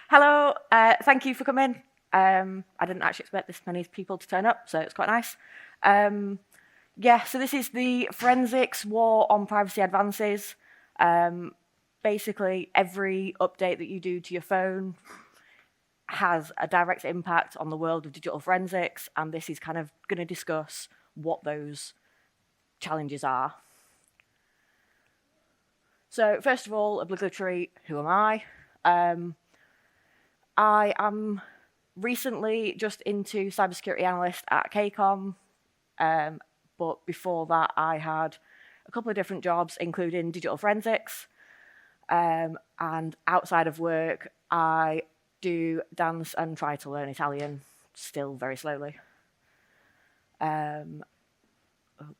Hello, thank you for coming. I didn't actually expect this many people to turn up, so it's quite nice. So this is the Forensics War on Privacy Advances. Basically, every update that you do to your phone has a direct impact on the world of digital forensics, and this is kind of going to discuss what those challenges are. So first of all, obligatory, who am I? I am recently just into cybersecurity analyst at KCOM, but before that I had a couple of different jobs, including digital forensics, and outside of work I do dance and try to learn Italian, still very slowly. That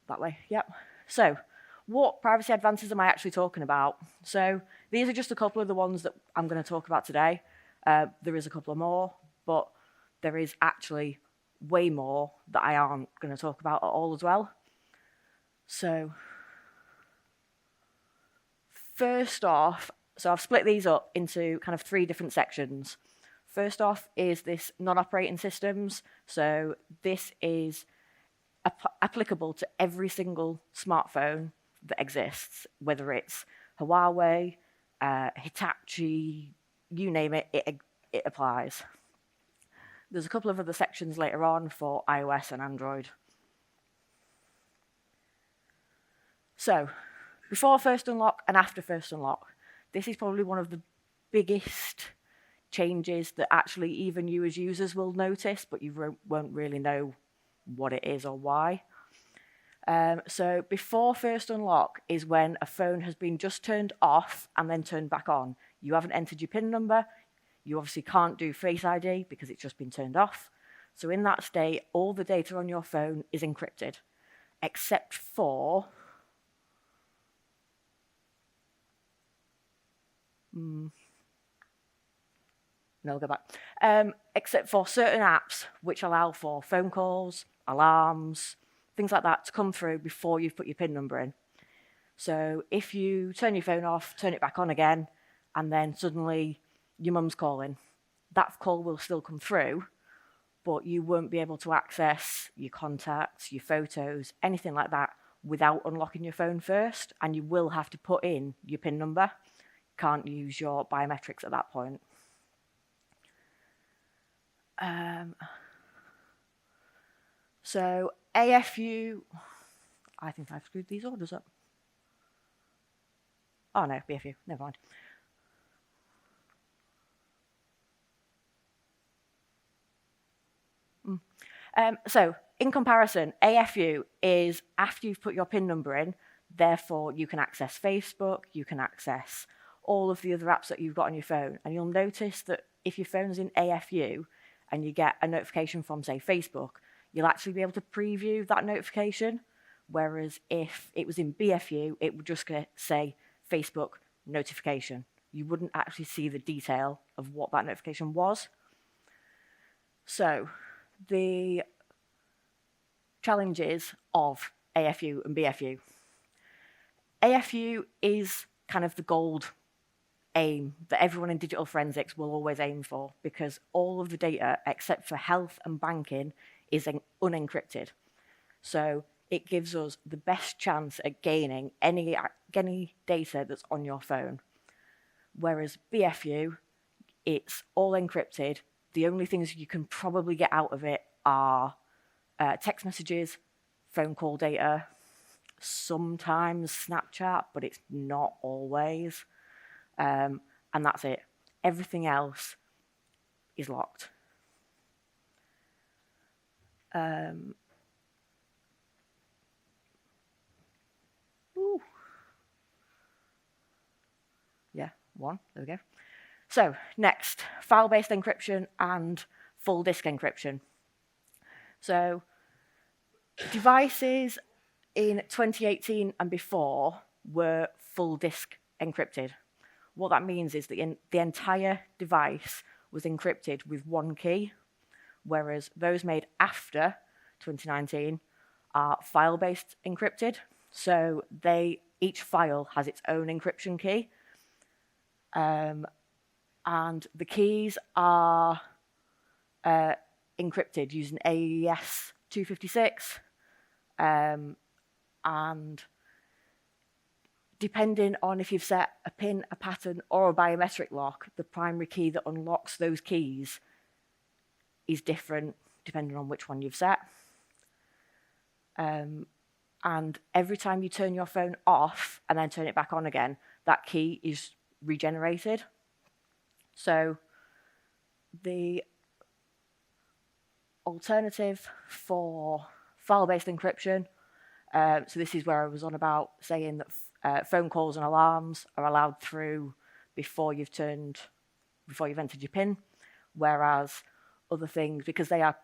way, yep. So, what privacy advances am I actually talking about? So, these are just a couple of the ones that I'm going to talk about today. There is a couple of more, but there is actually way more that I aren't going to talk about at all as well. So, first off, I've split these up into kind of three different sections. First off is this non-operating systems. So this is applicable to every single smartphone that exists, whether it's Huawei, Hitachi, you name it, it applies. There's a couple of other sections later on for iOS and Android. So, before first unlock and after first unlock, this is probably one of the biggest changes that actually even you as users will notice, but you won't really know what it is or why. So before first unlock is when a phone has been just turned off and then turned back on. You haven't entered your PIN number. You obviously can't do Face ID because it's just been turned off. So in that state, all the data on your phone is encrypted, except for no, I'll go back. Except for certain apps which allow for phone calls, alarms, things like that to come through before you've put your PIN number in. So if you turn your phone off, turn it back on again, and then suddenly your mum's calling, that call will still come through, but you won't be able to access your contacts, your photos, anything like that without unlocking your phone first, and you will have to put in your PIN number. Can't use your biometrics at that point. So AFU, I think I've screwed these orders up. Oh no, BFU, never mind. So in comparison, AFU is after you've put your PIN number in, therefore you can access Facebook, you can access all of the other apps that you've got on your phone. And you'll notice that if your phone's in AFU and you get a notification from, say, Facebook, you'll actually be able to preview that notification. Whereas if it was in BFU, it would just say Facebook notification. You wouldn't actually see the detail of what that notification was. So the challenges of AFU and BFU. AFU is kind of the gold aim that everyone in digital forensics will always aim for, because all of the data, except for health and banking, is unencrypted. So it gives us the best chance at gaining any data that's on your phone. Whereas BFU, it's all encrypted. The only things you can probably get out of it are text messages, phone call data, sometimes Snapchat, but it's not always. And that's it. Everything else is locked. Yeah, one, there we go. So next, file-based encryption and full disk encryption. So devices in 2018 and before were full disk encrypted. What that means is that the entire device was encrypted with one key, whereas those made after 2019 are file-based encrypted. So each file has its own encryption key. And the keys are encrypted using AES 256. And depending on if you've set a PIN, a pattern, or a biometric lock, the primary key that unlocks those keys is different depending on which one you've set. And every time you turn your phone off and then turn it back on again, that key is regenerated. So the alternative for file-based encryption, so this is where I was on about saying that phone calls and alarms are allowed through before you've entered your PIN, whereas other things, because they are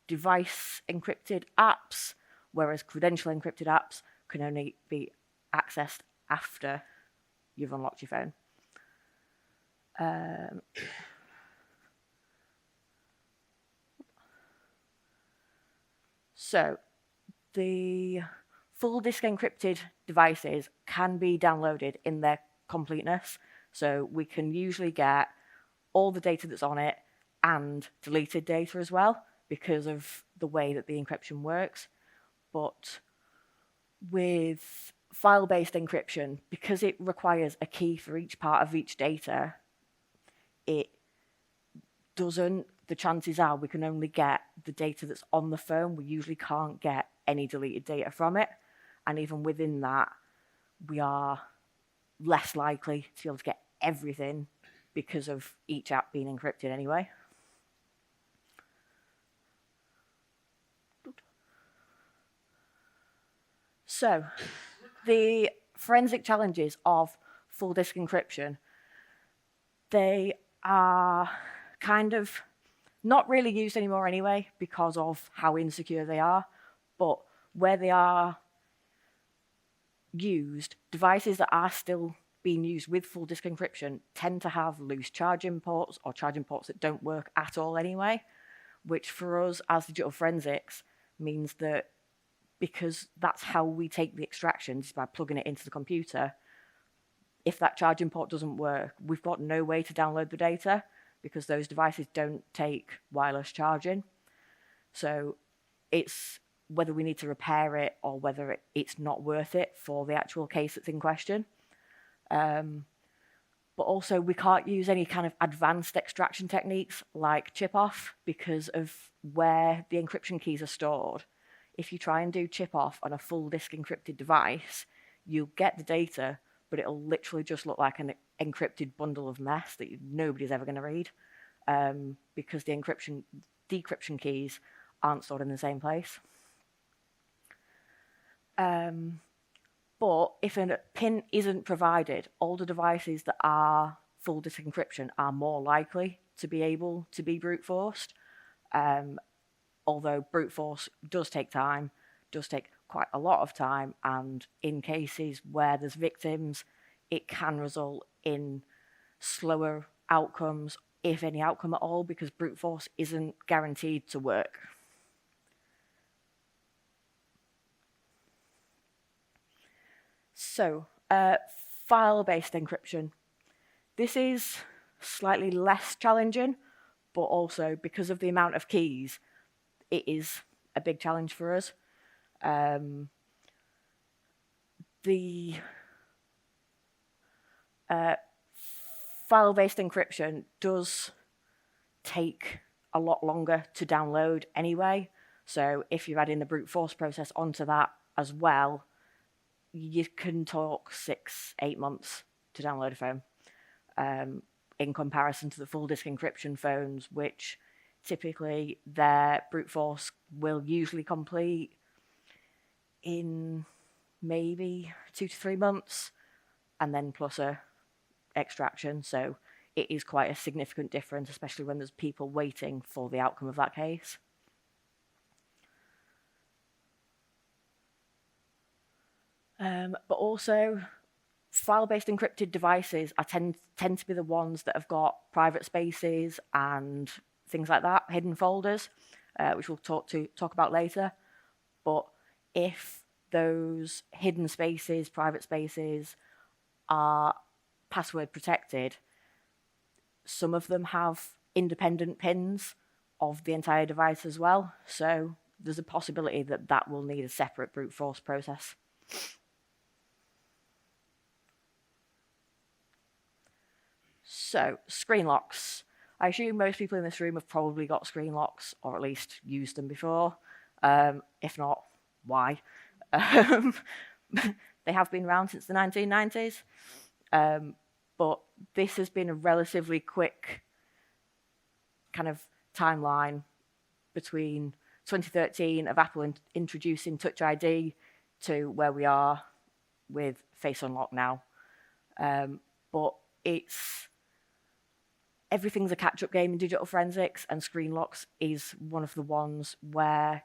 device encrypted apps, whereas credential encrypted apps can only be accessed after you've unlocked your phone. So the full disk encrypted devices can be downloaded in their completeness. So we can usually get all the data that's on it and deleted data as well because of the way that the encryption works. But with file-based encryption, because it requires a key for each part of each data, the chances are we can only get the data that's on the phone. We usually can't get any deleted data from it. And even within that, we are less likely to be able to get everything because of each app being encrypted anyway. So the forensic challenges of full disk encryption, they are kind of not really used anymore anyway because of how insecure they are, but where they are used, devices that are still being used with full disk encryption tend to have loose charging ports or charging ports that don't work at all anyway, which for us as digital forensics means that because that's how we take the extractions, by plugging it into the computer, if that charging port doesn't work, we've got no way to download the data because those devices don't take wireless charging. So it's whether we need to repair it or whether it's not worth it for the actual case that's in question. But also we can't use any kind of advanced extraction techniques like chip-off because of where the encryption keys are stored. If you try and do chip-off on a full disk encrypted device, you'll get the data, but it'll literally just look like an encrypted bundle of mess that nobody's ever going to read because the decryption keys aren't stored in the same place. But if a PIN isn't provided, older devices that are full disk encryption are more likely to be able to be brute forced. Although brute force does take time, does take quite a lot of time, and in cases where there's victims, it can result in slower outcomes, if any outcome at all, because brute force isn't guaranteed to work. So, file-based encryption. This is slightly less challenging, but also because of the amount of keys, it is a big challenge for us. The file-based encryption does take a lot longer to download anyway. So if you're adding the brute force process onto that as well, you can talk 6-8 months to download a phone in comparison to the full disk encryption phones, which typically their brute force will usually complete in maybe 2 to 3 months, and then plus a extraction. So it is quite a significant difference, especially when there's people waiting for the outcome of that case. But also, file-based encrypted devices tend to be the ones that have got private spaces and things like that, hidden folders, which we'll talk about later. But if those hidden spaces, private spaces, are password protected, Some of them have independent pins of the entire device as well, so there's a possibility that that will need a separate brute force process. So, screen locks. I assume most people in this room have probably got screen locks, or at least used them before. If not, why? They have been around since the 1990s, but this has been a relatively quick kind of timeline between 2013 of Apple introducing Touch ID to where we are with Face Unlock now. But everything's a catch-up game in digital forensics, and screen locks is one of the ones where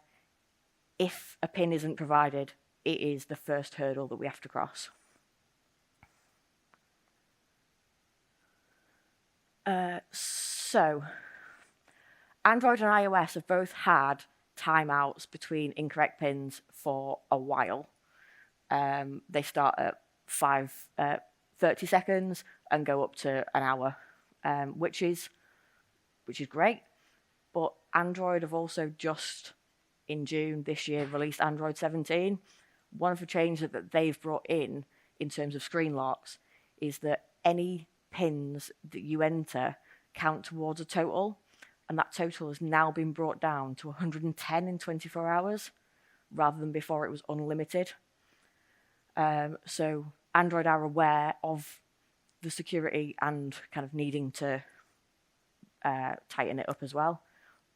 if a PIN isn't provided, it is the first hurdle that we have to cross. So, Android and iOS have both had timeouts between incorrect pins for a while. They start at 30 seconds and go up to an hour, which is great. But Android have also just in June this year released Android 17. One of the changes that they've brought in terms of screen locks is that any pins that you enter count towards a total, and that total has now been brought down to 110 in 24 hours, rather than before it was unlimited. So Android are aware of the security and kind of needing to tighten it up as well.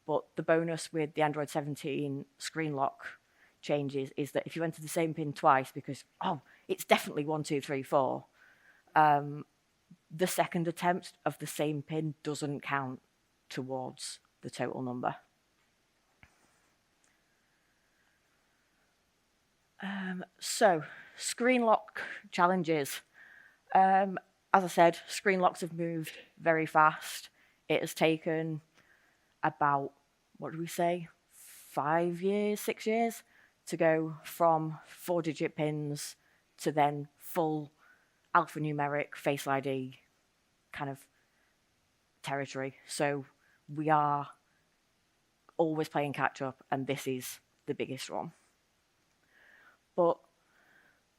But the bonus with the Android 17 screen lock changes is that if you enter the same pin twice, because, it's definitely 1, 2, 3, 4, the second attempt of the same pin doesn't count towards the total number. So, screen lock challenges. As I said, screen locks have moved very fast. It has taken about, 5 years, 6 years to go from 4-digit pins to then full alphanumeric Face ID kind of territory. So we are always playing catch up, and this is the biggest one. But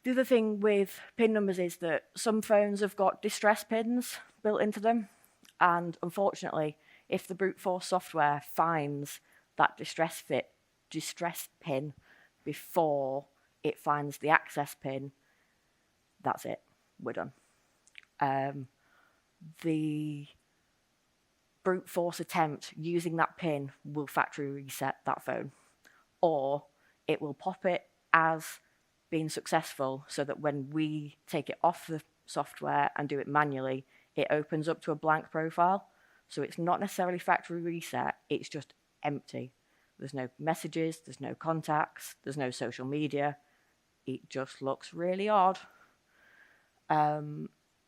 the other thing with pin numbers is that some phones have got distress pins built into them, and unfortunately, if the brute force software finds that distress pin before it finds the access pin, that's it. We're done. The brute force attempt using that pin will factory reset that phone, or it will pop it as being successful so that when we take it off the software and do it manually, it opens up to a blank profile. So it's not necessarily factory reset, it's just empty. There's no messages, there's no contacts, there's no social media. It just looks really odd.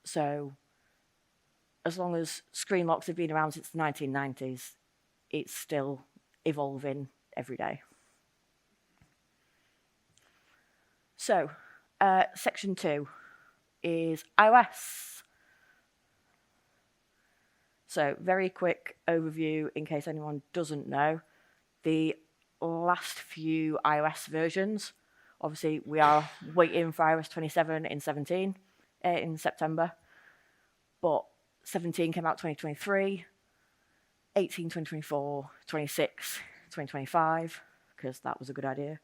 So as long as screen locks have been around since the 1990s, it's still evolving every day. So, section 2 is iOS. So, very quick overview in case anyone doesn't know. The last few iOS versions, obviously we are waiting for iOS 27 in September, but 17 came out 2023, 18 2024, 26 2025, because that was a good idea.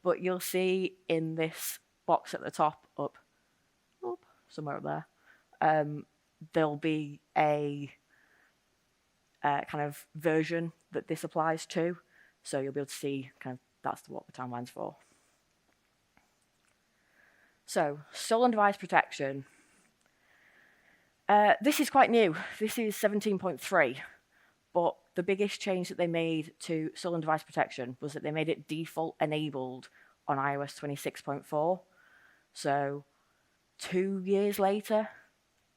But you'll see in this box at the top, somewhere up there, there'll be a kind of version that this applies to. So you'll be able to see kind of that's what the timeline's for. So, stolen device protection. This is quite new. This is 17.3, but the biggest change that they made to stolen device protection was that they made it default enabled on iOS 26.4. So 2 years later,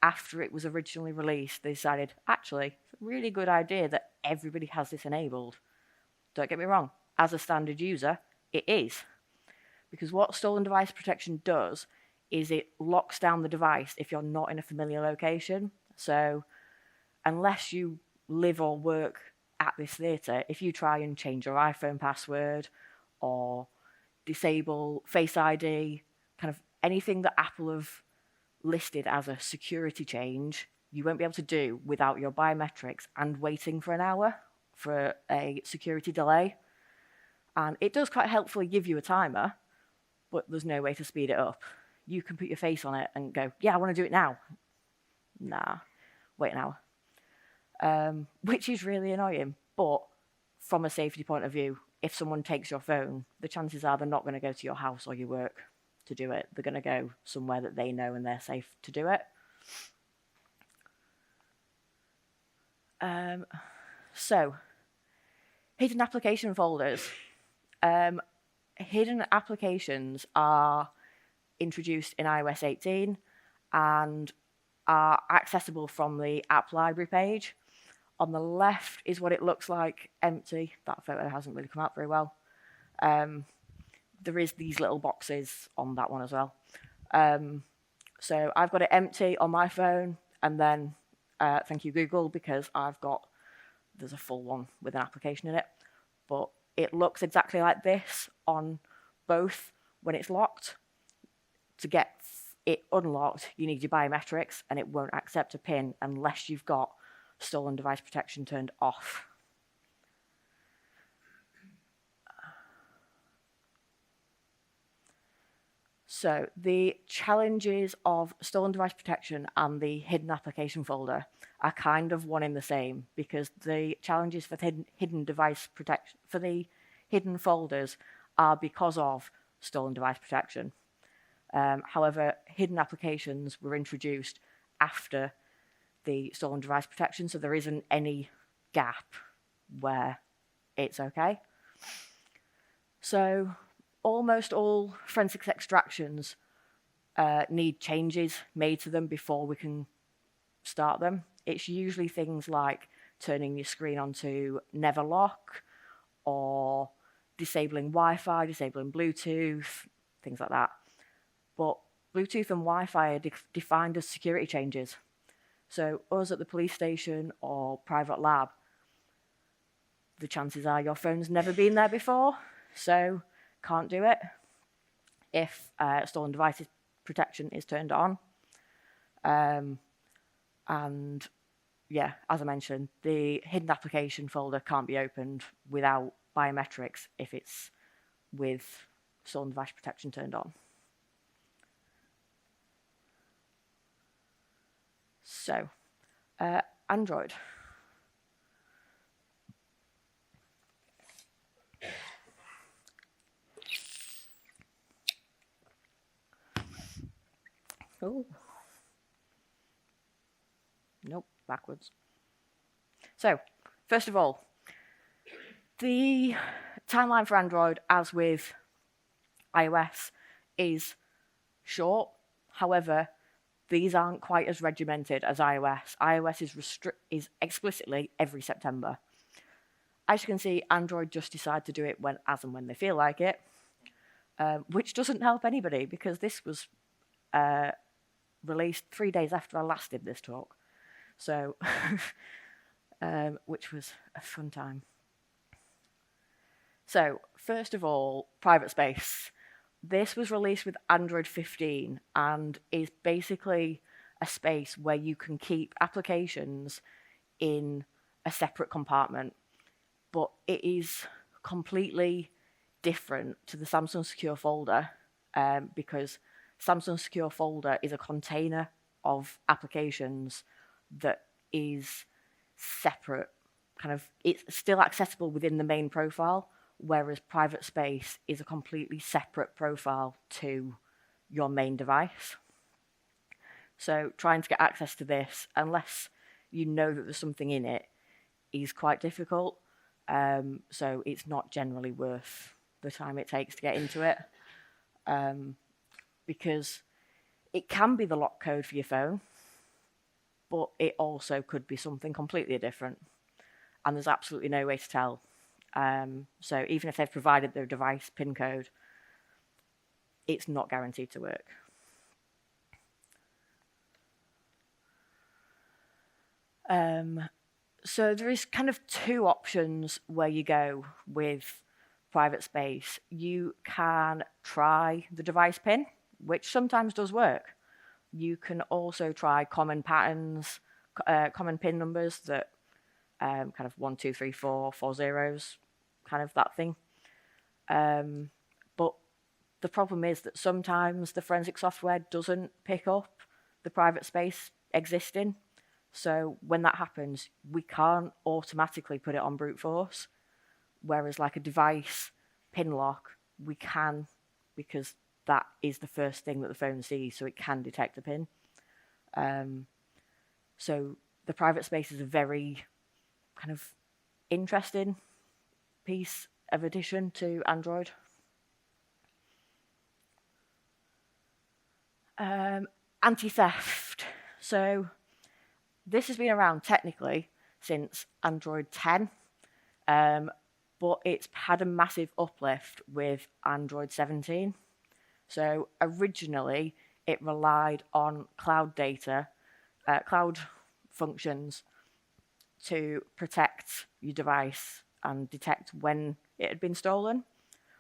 after it was originally released, they decided, actually, it's a really good idea that everybody has this enabled. Don't get me wrong, as a standard user, it is. Because what stolen device protection does is it locks down the device if you're not in a familiar location. So unless you live or work at this theatre, if you try and change your iPhone password or disable Face ID, kind of anything that Apple have listed as a security change, you won't be able to do without your biometrics and waiting for an hour for a security delay. And it does quite helpfully give you a timer, but there's no way to speed it up. You can put your face on it and go, yeah, I want to do it now. Nah, wait an hour. Which is really annoying. But from a safety point of view, if someone takes your phone, the chances are they're not going to go to your house or your work to do it. They're going to go somewhere that they know and they're safe to do it. So, hidden application folders. Hidden applications are introduced in iOS 18 and are accessible from the app library page. On the left is what it looks like, empty. That photo hasn't really come out very well. There is these little boxes on that one as well. So I've got it empty on my phone, and then thank you Google, because there's a full one with an application in it. But it looks exactly like this on both when it's locked. To get it unlocked, you need your biometrics, and it won't accept a PIN unless you've got stolen device protection turned off. So the challenges of stolen device protection and the hidden application folder are kind of one in the same, because the challenges for the hidden device protection, for the hidden folders, are because of stolen device protection. However, hidden applications were introduced after the stolen device protection, so there isn't any gap where it's okay. So almost all forensics extractions need changes made to them before we can start them. It's usually things like turning your screen onto never lock, or disabling Wi-Fi, disabling Bluetooth, things like that. But Bluetooth and Wi-Fi are defined as security changes. So us at the police station or private lab, the chances are your phone's never been there before, so can't do it if stolen devices protection is turned on. And yeah, as I mentioned, the hidden application folder can't be opened without biometrics if it's with stolen device protection turned on. So, Android. Oh. Nope, backwards. So, first of all, the timeline for Android, as with iOS, is short. However, these aren't quite as regimented as iOS. iOS is explicitly every September. As you can see, Android just decide to do it as and when they feel like it, which doesn't help anybody, because this was released 3 days after I last did this talk. So, which was a fun time. So, first of all, private space. This was released with Android 15 and is basically a space where you can keep applications in a separate compartment, but it is completely different to the Samsung Secure Folder, because Samsung Secure Folder is a container of applications that is separate. It's still accessible within the main profile, whereas private space is a completely separate profile to your main device. So trying to get access to this, unless you know that there's something in it, is quite difficult. So it's not generally worth the time it takes to get into it, because it can be the lock code for your phone, but it also could be something completely different, and there's absolutely no way to tell. So even if they've provided their device PIN code, it's not guaranteed to work. So there is kind of two options where you go with private space. You can try the device pin, which sometimes does work. You can also try common patterns, common pin numbers that kind of 1, 2, 3, 4, 4 zeros, kind of that thing. But the problem is that sometimes the forensic software doesn't pick up the private space existing. So when that happens, we can't automatically put it on brute force. Whereas like a device pin lock, we can, because that is the first thing that the phone sees, so it can detect the pin. So the private space is a very kind of interesting piece of addition to Android. Anti-theft. So this has been around technically since Android 10, but it's had a massive uplift with Android 17. So originally it relied on cloud data, cloud functions to protect your device and detect when it had been stolen.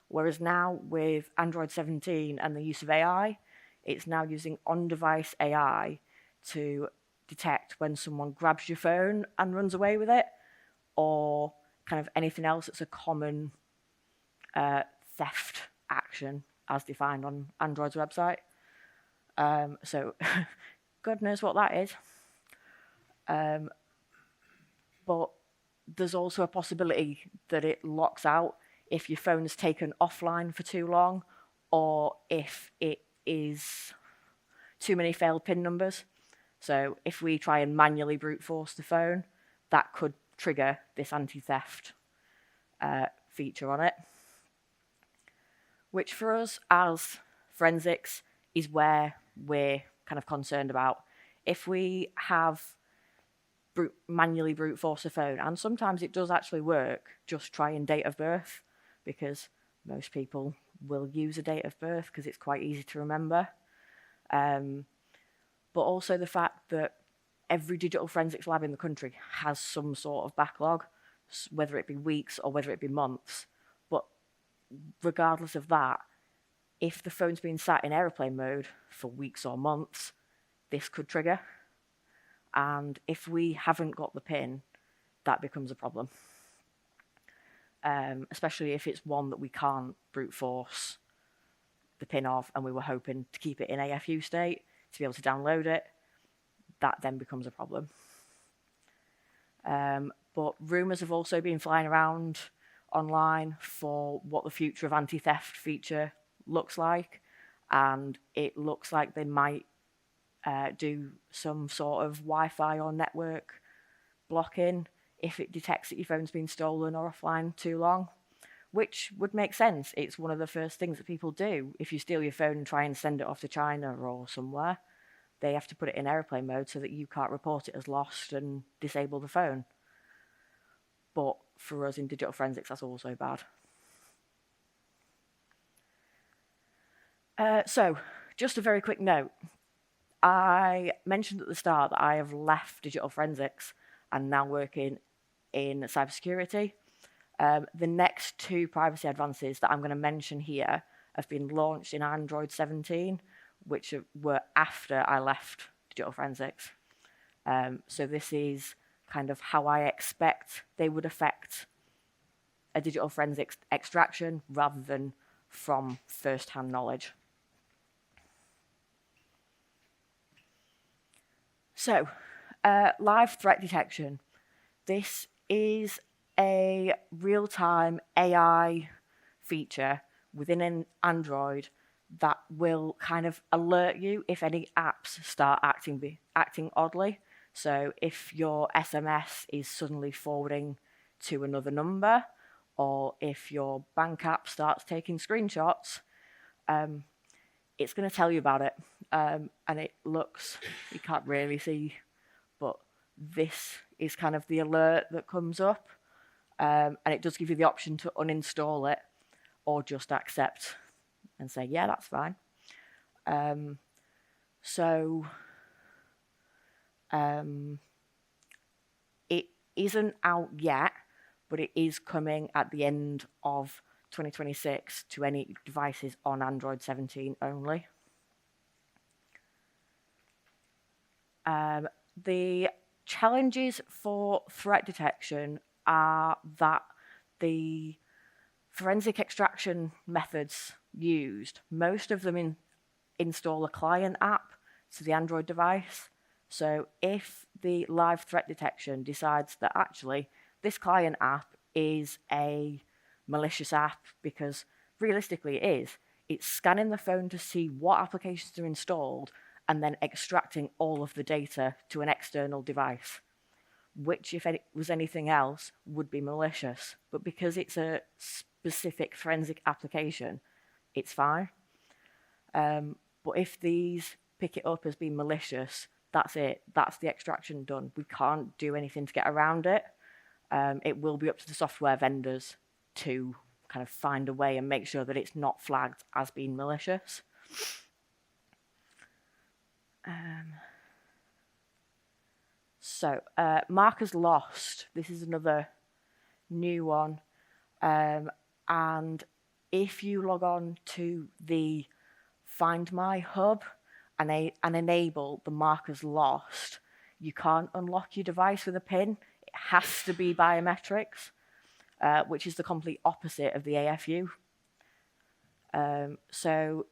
Whereas now with Android 17 and the use of AI, it's now using on-device AI to detect when someone grabs your phone and runs away with it, or kind of anything else that's a common theft action as defined on Android's website. So God knows what that is. But there's also a possibility that it locks out if your phone's taken offline for too long, or if it is too many failed PIN numbers. So if we try and manually brute force the phone, that could trigger this anti-theft feature on it. Which for us as forensics is where we're kind of concerned about. If we have manually brute force a phone, and sometimes it does actually work, just try and date of birth, because most people will use a date of birth because it's quite easy to remember. But also the fact that every digital forensics lab in the country has some sort of backlog, whether it be weeks or whether it be months. But regardless of that, if the phone's been sat in airplane mode for weeks or months, this could trigger. And if we haven't got the PIN, that becomes a problem. Especially if it's one that we can't brute force the PIN of, and we were hoping to keep it in AFU state to be able to download it, that then becomes a problem. But rumours have also been flying around online for what the future of anti-theft feature looks like, and it looks like they might do some sort of Wi-Fi or network blocking if it detects that your phone's been stolen or offline too long, which would make sense. It's one of the first things that people do. If you steal your phone and try and send it off to China or somewhere, they have to put it in airplane mode so that you can't report it as lost and disable the phone. But for us in digital forensics, that's also bad. So, just a very quick note. I mentioned at the start that I have left digital forensics and now working in cybersecurity. The next two privacy advances that I'm going to mention here have been launched in Android 17, which were after I left digital forensics. So this is kind of how I expect they would affect a digital forensics extraction rather than from first-hand knowledge. So, live threat detection. This is a real-time AI feature within an Android that will kind of alert you if any apps start acting oddly. So if your SMS is suddenly forwarding to another number, or if your bank app starts taking screenshots, it's going to tell you about it. And it looks, you can't really see, but this is kind of the alert that comes up. And it does give you the option to uninstall it or just accept and say, yeah, that's fine. It isn't out yet, but it is coming at the end of 2026 to any devices on Android 17 only. The challenges for threat detection are that the forensic extraction methods used, most of them install a client app to the Android device. So if the live threat detection decides that actually this client app is a malicious app, because realistically it is, it's scanning the phone to see what applications are installed and then extracting all of the data to an external device, which, if it was anything else, would be malicious. But because it's a specific forensic application, it's fine. But if these pick it up as being malicious, that's it. That's the extraction done. We can't do anything to get around it. It will be up to the software vendors to kind of find a way and make sure that it's not flagged as being malicious. So markers lost. This is another new one. And if you log on to the Find My hub and enable the markers lost, you can't unlock your device with a PIN. It has to be biometrics, which is the complete opposite of the AFU. So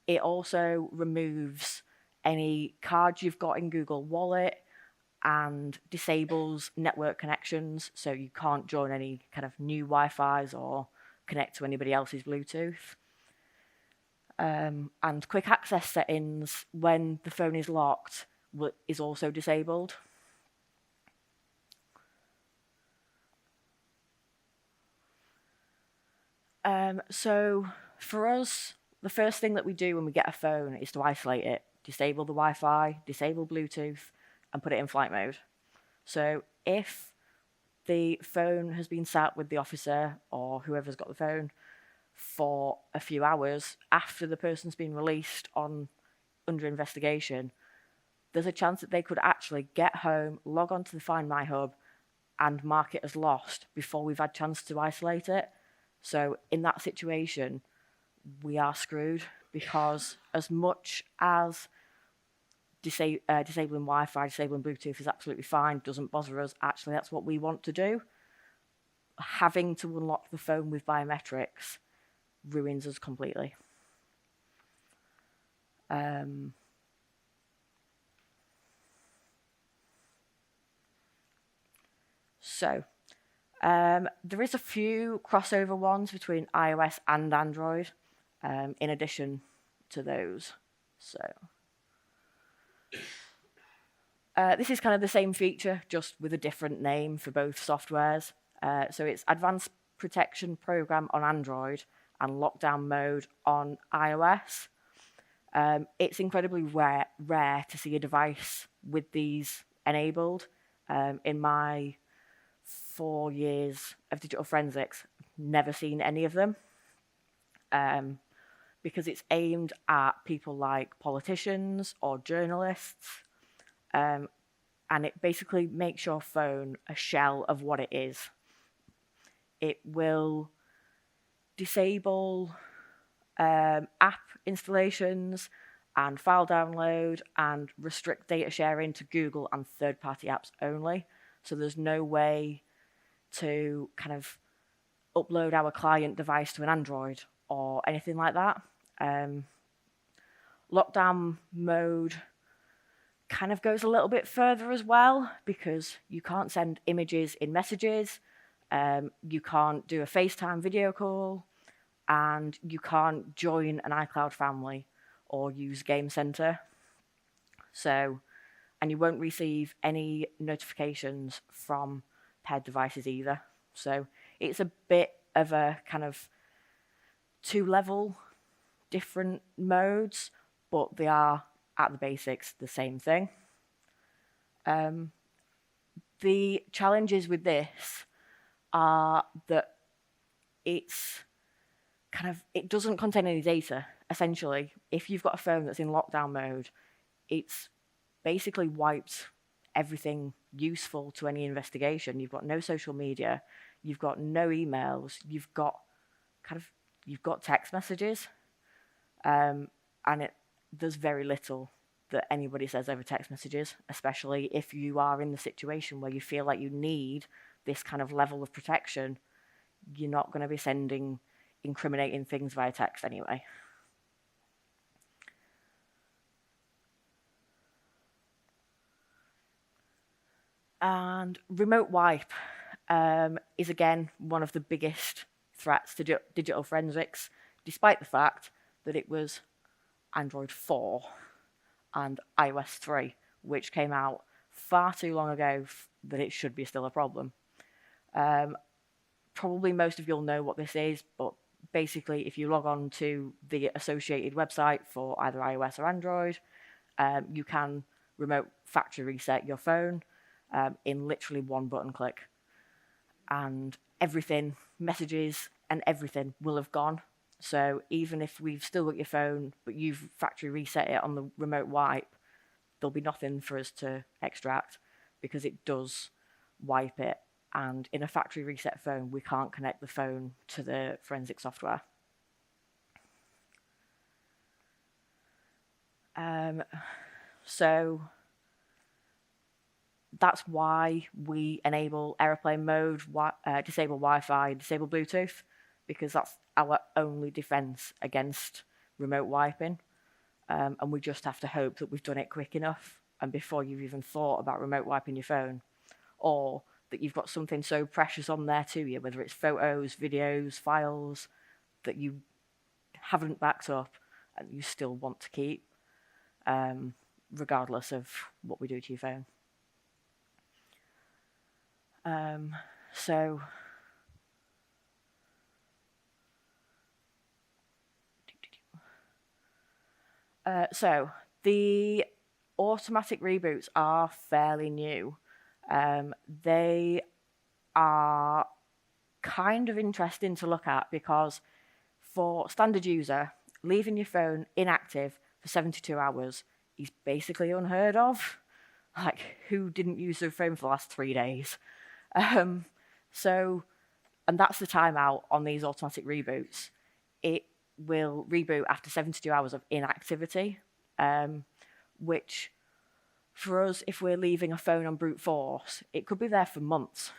it also removes any cards you've got in Google Wallet and disables network connections, so you can't join any kind of new Wi-Fis or connect to anybody else's Bluetooth. And quick access settings when the phone is locked is also disabled. So for us, the first thing that we do when we get a phone is to isolate it, disable the Wi-Fi, disable Bluetooth, and put it in flight mode. So if the phone has been sat with the officer or whoever's got the phone for a few hours after the person's been released under investigation, there's a chance that they could actually get home, log on to the Find My hub, and mark it as lost before we've had a chance to isolate it. So in that situation, we are screwed, because as much as disabling Wi-Fi, disabling Bluetooth is absolutely fine, doesn't bother us, actually that's what we want to do, having to unlock the phone with biometrics ruins us completely. So there is a few crossover ones between iOS and Android, in addition to those. So this is kind of the same feature, just with a different name for both softwares. So it's Advanced Protection Program on Android and Lockdown Mode on iOS. It's incredibly rare to see a device with these enabled. In my 4 years of digital forensics, never seen any of them, because it's aimed at people like politicians or journalists, and it basically makes your phone a shell of what it is. It will disable app installations and file download and restrict data sharing to Google and third-party apps only. So there's no way to kind of upload our client device to an Android or anything like that. Lockdown mode kind of goes a little bit further as well, because you can't send images in messages, you can't do a FaceTime video call, and you can't join an iCloud family or use Game Center. So, and you won't receive any notifications from paired devices either. So it's a bit of a kind of two-level different modes, but they are, at the basics, the same thing. The challenges with this are that it doesn't contain any data. Essentially, if you've got a phone that's in lockdown mode, it's basically wiped everything useful to any investigation. You've got no social media, you've got no emails, you've got text messages, and there's very little that anybody says over text messages, especially if you are in the situation where you feel like you need this kind of level of protection. You're not going to be sending incriminating things via text anyway. And remote wipe is again one of the biggest threats to digital forensics, despite the fact that it was Android 4 and iOS 3, which came out far too long ago that it should be still a problem. Probably most of you'll know what this is, but basically if you log on to the associated website for either iOS or Android, you can remote factory reset your phone in literally one button click. And everything, messages and everything will have gone. So even if we've still got your phone, but you've factory reset it on the remote wipe, there'll be nothing for us to extract because it does wipe it. And in a factory reset phone, we can't connect the phone to the forensic software. So that's why we enable airplane mode, disable Wi-Fi, disable Bluetooth, because that's our only defense against remote wiping. And we just have to hope that we've done it quick enough and before you've even thought about remote wiping your phone, or that you've got something so precious on there to you, whether it's photos, videos, files, that you haven't backed up and you still want to keep, regardless of what we do to your phone. So the automatic reboots are fairly new. They are kind of interesting to look at because for standard user, leaving your phone inactive for 72 hours is basically unheard of. Like, who didn't use their phone for the last 3 days? And that's the timeout on these automatic reboots. It will reboot after 72 hours of inactivity, which for us, if we're leaving a phone on brute force, it could be there for months.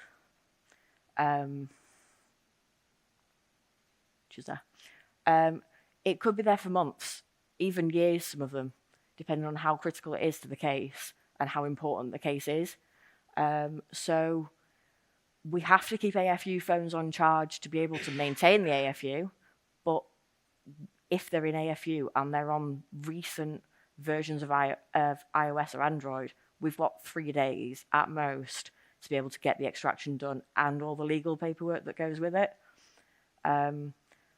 It could be there for months, even years, some of them, depending on how critical it is to the case and how important the case is. So we have to keep AFU phones on charge to be able to maintain the AFU, but if they're in AFU and they're on recent versions of iOS or Android, we've got 3 days at most to be able to get the extraction done and all the legal paperwork that goes with it,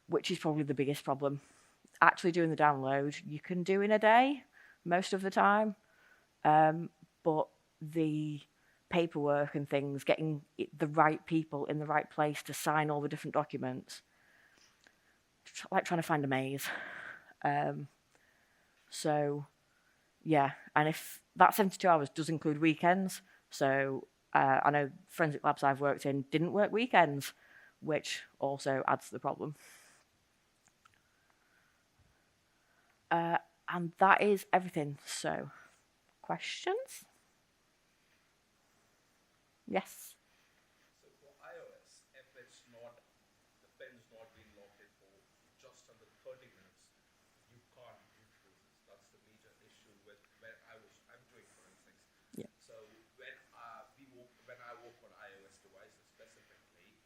which is probably the biggest problem. Actually doing the download, you can do in a day most of the time, but the paperwork and things, getting the right people in the right place to sign all the different documents, like trying to find a maze. So yeah, and if that 72 hours does include weekends, so I know forensic labs I've worked in didn't work weekends, which also adds to the problem. And that is everything. So, questions? Yes. So for iOS, if it's not, the pin's not been locked in for just under 30 minutes, you can't brute force it. That's the major issue with when I'm doing forensics. Yeah. So when I work on iOS devices specifically,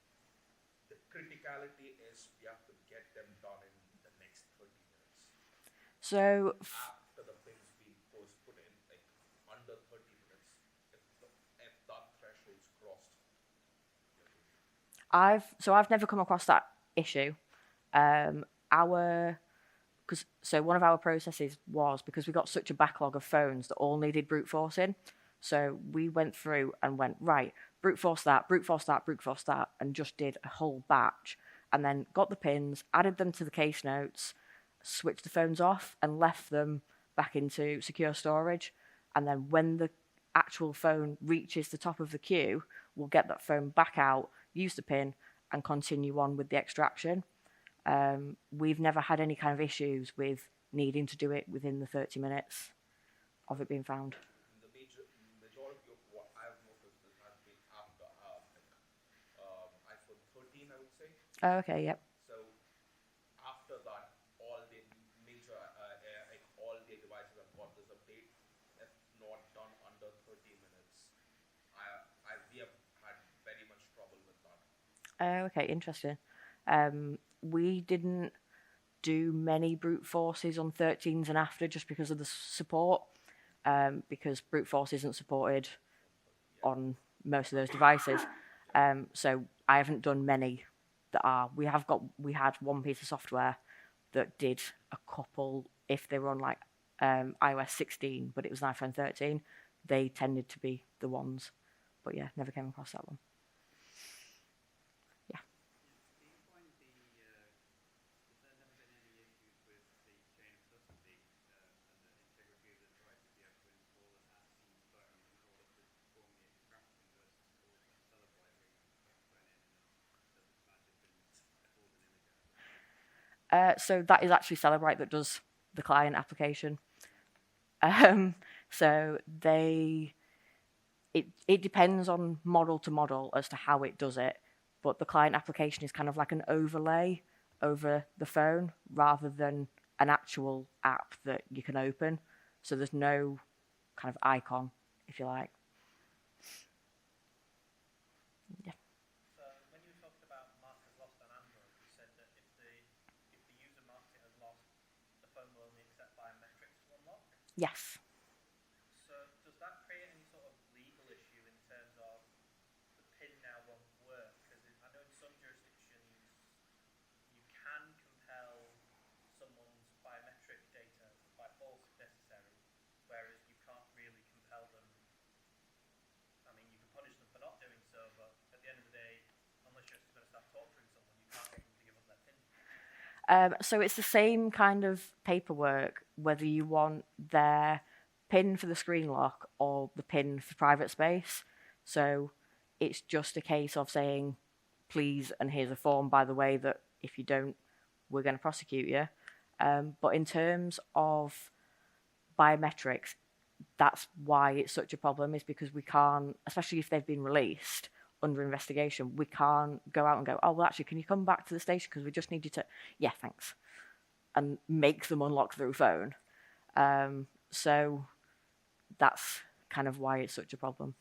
the criticality is we have to get them done in the next 30 minutes. So After the pin's been first put in, like under 30 minutes, if that threshold's crossed, you're good. I've never come across that issue. One of our processes was, because we got such a backlog of phones that all needed brute forcing, so we went through and went, right, brute force that, brute force that, brute force that, and just did a whole batch, and then got the pins, added them to the case notes, switched the phones off, and left them back into secure storage. And then when the actual phone reaches the top of the queue, we'll get that phone back out, use the PIN, and continue on with the extraction. We've never had any kind of issues with needing to do it within the 30 minutes of it being found. The majority of what I've noticed is has been after iPhone 13, I would say. Oh, okay, yep. So after that, all the major like all the devices have got this update. If not done under 30 minutes, we have had very much trouble with that. Okay, interesting. We didn't do many brute forces on 13s and after just because of the support, because brute force isn't supported on most of those devices. So I haven't done many that are. We had one piece of software that did a couple if they were on like iOS 16, but it was an iPhone 13. They tended to be the ones, but yeah, never came across that one. Yeah. Do you find has there never been any issues with the chain of custody and the integrity of the devices you have to install an at-scene phone in order to perform the extraction versus tools like Celebrite where you can put the phone in and it does its magic and pulls an image out? So that is actually Celebrite that does the client application. So it depends on model to model as to how it does it, but the client application is kind of like an overlay over the phone rather than an actual app that you can open. So there's no kind of icon, if you like. Yeah. So when you talked about markers lost on Android, you said that if the user marks it as lost, the phone will only accept biometrics to unlock. Yes. So does that create any sort of legal issue in terms of the PIN now won't work? Because I know in some jurisdictions you can compel someone's biometric data by force if necessary, whereas you can't really compel them. I mean, you can punish them for not doing so, but at the end of the day, unless you're going to start torturing someone, you can't get them to give up their PIN. So it's the same kind of paperwork, whether you want their PIN for the screen lock or the PIN for private space. So it's just a case of saying, please, and here's a form, by the way, that if you don't, we're going to prosecute you. But in terms of biometrics, that's why it's such a problem, is because we can't, especially if they've been released under investigation, we can't go out and go, oh, well, actually, can you come back to the station because we just need you to, yeah, thanks, and make them unlock through phone. So that's kind of why it's such a problem.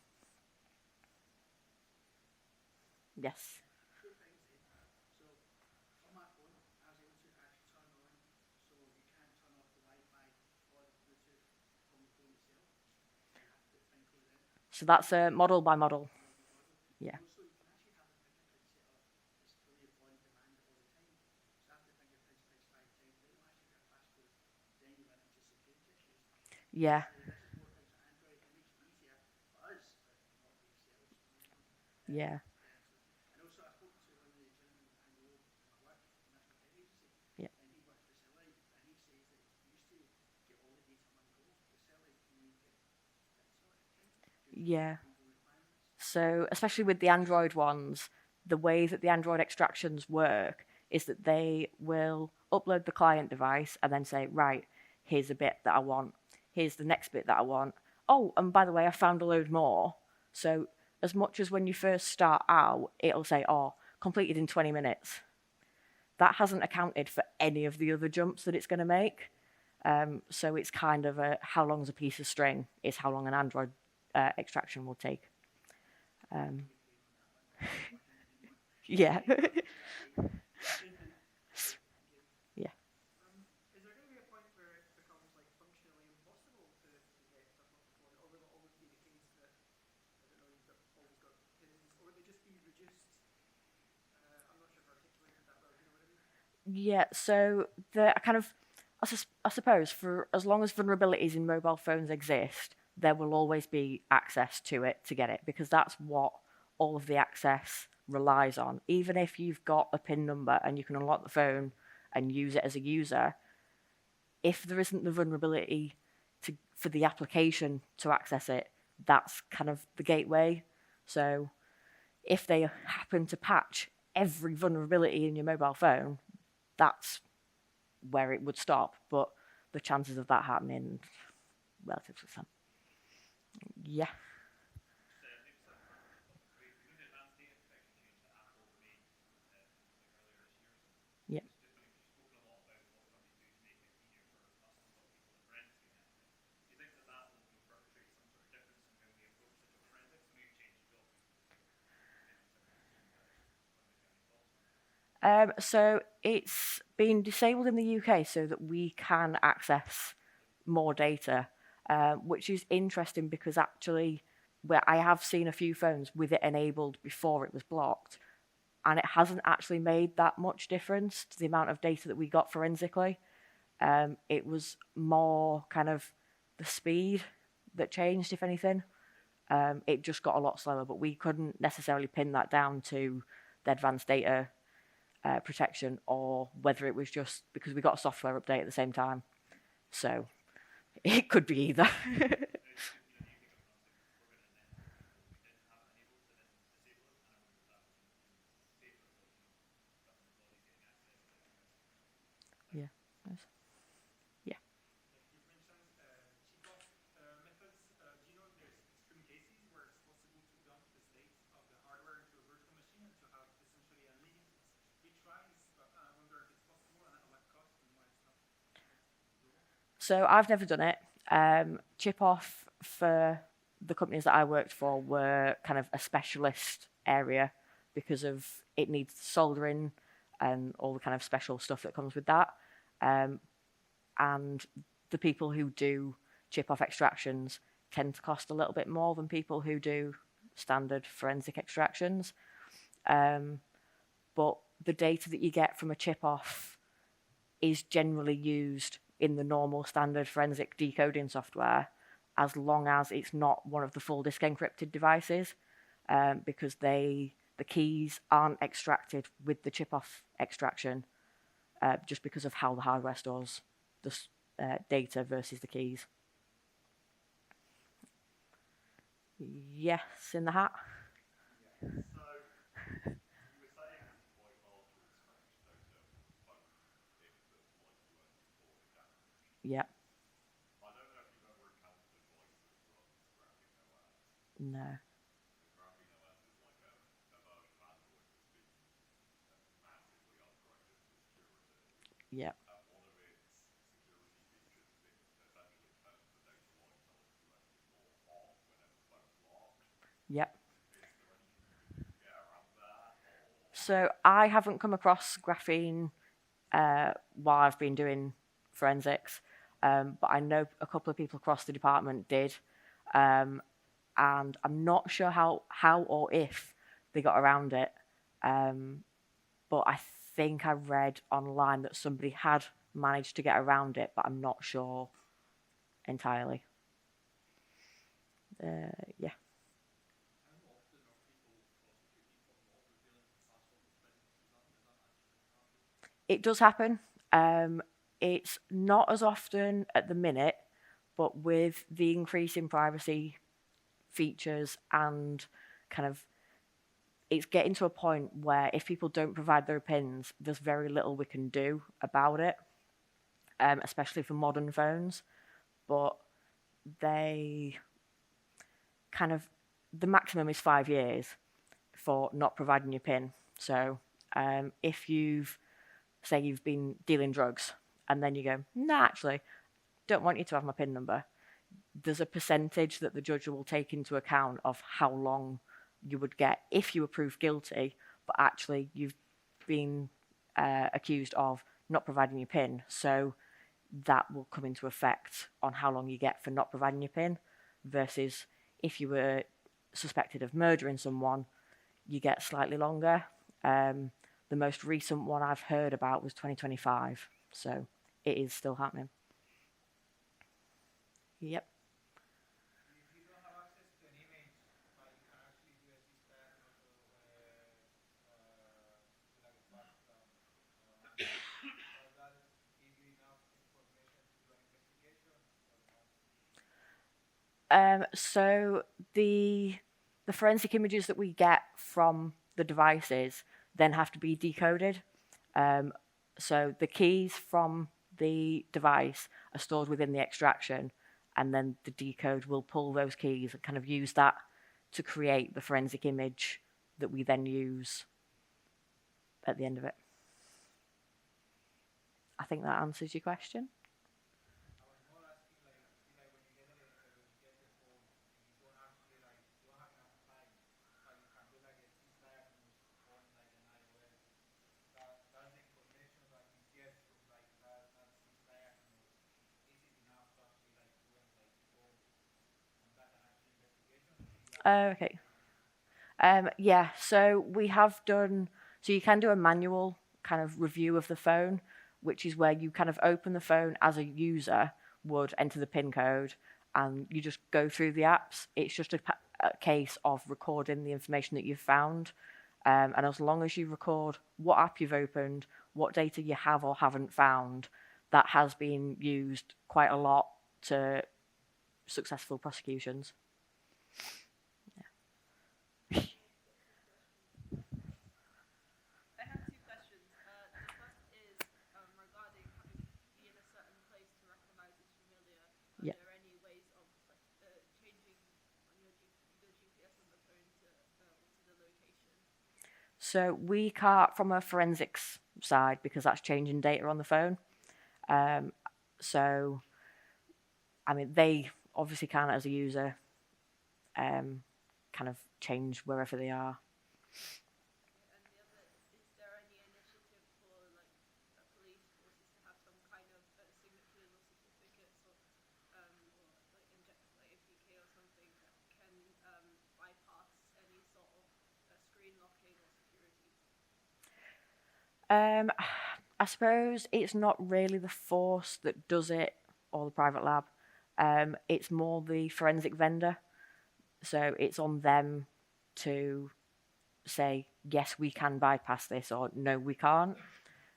Yes. Two things then. So on my phone, I was able to actually turn on so you can't turn off the Wi-Fi or the Bluetooth from the phone itself. You have to put the PIN code in. So that's a model by model. Yeah. Also, you can actually have the fingerprint set up as fully on demand all the time. So after the fingerprint's pressed 5 times, then you'll actually get a passcode. Then you run into security issues. Yeah. This is more things that Android. It makes it easier for us, but not for yourselves. Yeah. And also, I spoke to one of the gentlemen I know in my work, the National Pen Agency, Yeah. and he works for Cellite, and he says that he used to get all the data in one go. With Cellite, can you get that sort of thing? Yeah. Legal requirements? So especially with the Android ones, the way that the Android extractions work is that they will upload the client device and then say, right, here's a bit that I want. Here's the next bit that I want. Oh, and by the way, I found a load more. So as much as when you first start out, it'll say, oh, completed in 20 minutes. That hasn't accounted for any of the other jumps that it's going to make. So it's kind of a how long's a piece of string is how long an Android extraction will take. Yeah. Yeah. Is there going to be a point where it becomes like functionally impossible to get stuff off the phone, or will it always be the case that I don't know you've always got pins, or will they just be reduced? I'm not sure if I articulated that well. You know what I mean? Yeah. So the kind of, I suppose, for as long as vulnerabilities in mobile phones exist, there will always be access to it to get it, because that's what all of the access relies on. Even if you've got a PIN number and you can unlock the phone and use it as a user, if there isn't the vulnerability for the application to access it, that's kind of the gateway. So if they happen to patch every vulnerability in your mobile phone, that's where it would stop. But the chances of that happening, relatively slim. Yeah. Maybe slightly further off the topic. We know the advanced data protection change that Apple made like earlier this year or so. Yeah. It's just funny because you've spoken a lot about what companies do to make it easier for us and stop people in forensics getting at it. Do you think that will perpetrate some sort of difference in how we approach digital forensics? I know you've changed your job recently, so maybe it's different soon. But I just wonder if you have any thoughts on it. So it's been disabled in the UK so that we can access more data, which is interesting because actually, where I have seen a few phones with it enabled before it was blocked, and it hasn't actually made that much difference to the amount of data that we got forensically. It was more kind of the speed that changed, if anything. It just got a lot slower, but we couldn't necessarily pin that down to the advanced data protection or whether it was just because we got a software update at the same time. So it could be either. Yeah. Nice. Yeah. You've mentioned chip-off methods. Do you know if there's extreme cases where it's possible to dump the state of the hardware into a virtual machine and to have essentially unlimited retries? But I wonder if it's possible and at what cost and why it's not doable. So I've never done it. Chip off for the companies that I worked for were kind of a specialist area because of it needs soldering and all the kind of special stuff that comes with that. And the people who do chip off extractions tend to cost a little bit more than people who do standard forensic extractions. But the data that you get from a chip off is generally used in the normal standard forensic decoding software as long as it's not one of the full disk encrypted devices, because the keys aren't extracted with the chip off extraction, just because of how the hardware stores the data versus the keys. Yes, in the hat. So, you were saying it's quite hard to extract data from a phone if the device you weren't deployed again. Yeah. I don't know if you've ever encountered a device that runs Graphene OS. No. So Graphene OS is like a virtual Android that's been massively upgraded for security. Yeah. And one of its security features is it essentially turns the data lines on USB4 off whenever the phone's locked. Yep. Is there anything you can do to get around that? Or So I haven't come across graphene while I've been doing forensics, but I know a couple of people across the department did, and I'm not sure how or if they got around it. But I think I read online that somebody had managed to get around it, but I'm not sure entirely. Yeah. How often are people prosecuting for not revealing password of presence? Does that actually happen? It does happen. It's not as often at the minute, but with the increase in privacy features and kind of it's getting to a point where if people don't provide their pins, there's very little we can do about it, especially for modern phones. But they kind of, the maximum is 5 years for not providing your pin. So if say you've been dealing drugs and then you go, nah, actually, don't want you to have my pin number, there's a percentage that the judge will take into account of how long you would get if you were proved guilty, but actually you've been accused of not providing your pin. So that will come into effect on how long you get for not providing your pin, versus if you were suspected of murdering someone, you get slightly longer. The most recent one I've heard about was 2025, so it is still happening. Yep. If you don't have access to an image, but you can actually USB scan and also do like a fast answer, does that give you enough information to do an investigation or not? So the forensic images that we get from the devices then have to be decoded. So the keys from the device are stored within the extraction, and then the decode will pull those keys and kind of use that to create the forensic image that we then use at the end of it. I think that answers your question. I was more asking like, see, like when you get the phone, you don't actually like you don't have enough time, but you can do like a C/diagnose on like an iOS. That's the information that you get from like that C/diagnose. Is it enough to actually like do any like fraud on that an actual investigation, or do you actually need Okay. like Yeah, so we have done, so you can do a manual kind of review of the phone, which is where you kind of open the phone as a user would, enter the PIN code, and you just go through the apps. It's just a case of recording the information that you've found. And as long as you record what app you've opened, what data you have or haven't found, that has been used quite a lot to successful prosecutions. I have two questions. The first is regarding having to be in a certain place to recognize as familiar. Are Yeah. there any ways of like changing on the GPS on the phone to alter the location? So we can't, from a forensics side, because that's changing data on the phone. So, I mean, they obviously can, as a user, kind of change wherever they are. And the other, is there any initiative for like police forces to have some kind of signatures or certificates or like inject like APK or something that can bypass any sort of screen locking or security? I suppose it's not really the force that does it or the private lab. It's more the forensic vendor. So it's on them to say, yes, we can bypass this, or no, we can't,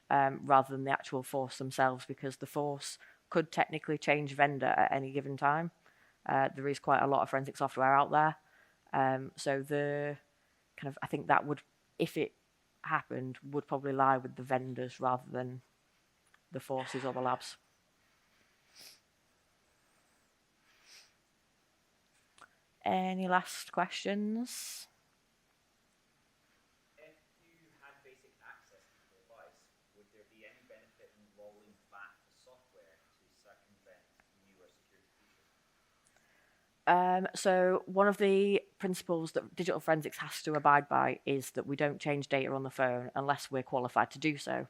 rather than the actual force themselves, because the force could technically change vendor at any given time. There is quite a lot of forensic software out there. So the kind of, I think that would, if it happened, would probably lie with the vendors rather than the forces or the labs. Any last questions? If you had basic access to the device, would there be any benefit in rolling back the software to circumvent newer security features? So one of the principles that digital forensics has to abide by is that we don't change data on the phone unless we're qualified to do so.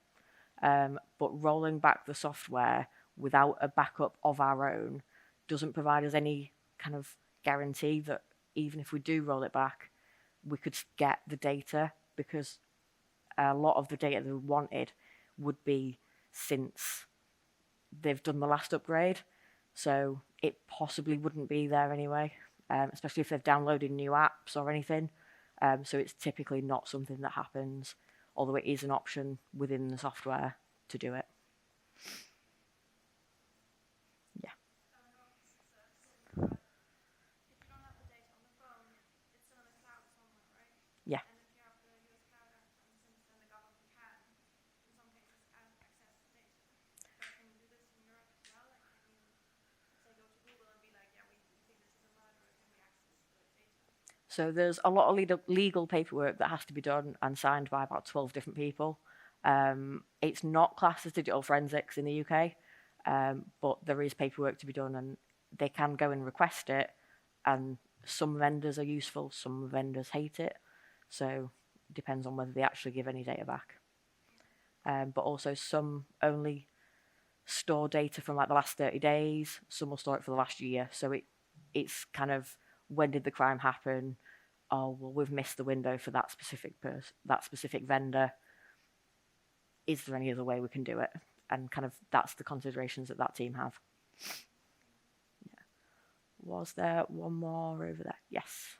But rolling back the software without a backup of our own doesn't provide us any kind of guarantee that even if we do roll it back, we could get the data, because a lot of the data that we wanted would be since they've done the last upgrade. So it possibly wouldn't be there anyway, especially if they've downloaded new apps or anything. So it's typically not something that happens, although it is an option within the software to do it. Yeah. If you don't have the data on the phone, it's still in the cloud somewhere, right? Yeah. And if you have the US cloud instance, then the government can, in some cases, access the data. But can you do this in Europe as well? Like, can you, say, go to Google and be like, yeah, we think this is a murderer, can we access the data? So there's a lot of legal paperwork that has to be done and signed by about 12 different people. It's not classed as digital forensics in the UK, but there is paperwork to be done, and they can go and request it. And some vendors are useful, some vendors hate it. So it depends on whether they actually give any data back. But also some only store data from like the last 30 days. Some will store it for the last year. So it's kind of, when did the crime happen? Oh, well, we've missed the window for that specific that specific vendor. Is there any other way we can do it? And kind of that's the considerations that that team have. Yeah. Was there one more over there? Yes.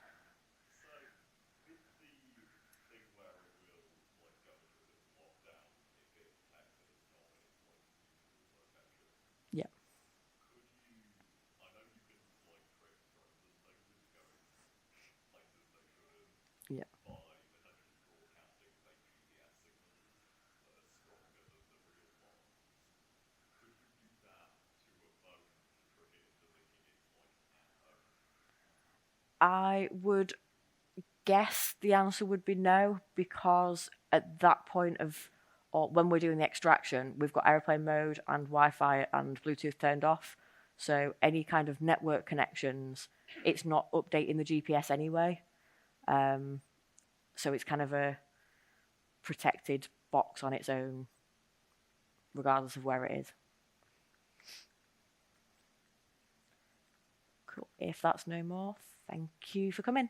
So, with the thing where it will like go into a bit of lockdown if it detects that it's not in its like usual location, Yeah. could you? I know you can like crypt from I would guess the answer would be no, because at that point of, or when we're doing the extraction, we've got airplane mode and Wi-Fi and Bluetooth turned off. So any kind of network connections, it's not updating the GPS anyway. So it's kind of a protected box on its own, regardless of where it is. Cool. If that's no more, thank you for coming.